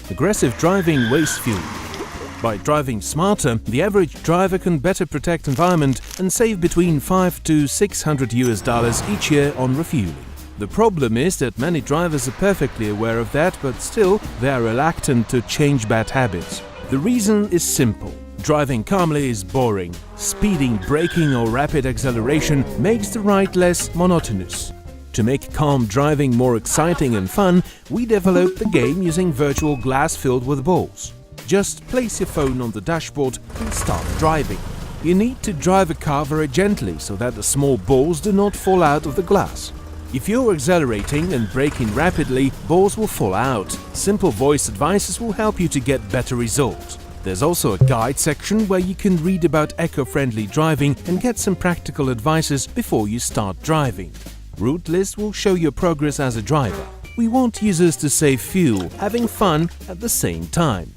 Aggressive driving wastes fuel. By driving smarter, the average driver can better protect environment and save between $500 to $600 each year on refueling. The problem is that many drivers are perfectly aware of that, but still they are reluctant to change bad habits. The reason is simple. Driving calmly is boring. Speeding, braking or rapid acceleration makes the ride less monotonous. To make calm driving more exciting and fun, we developed the game using virtual glass filled with balls. Just place your phone on the dashboard and start driving. You need to drive a car very gently so that the small balls do not fall out of the glass. If you're accelerating and braking rapidly, balls will fall out. Simple voice advices will help you to get better results. There's also a guide section where you can read about eco-friendly driving and get some practical advices before you start driving. Route list will show your progress as a driver. We want users to save fuel, having fun at the same time.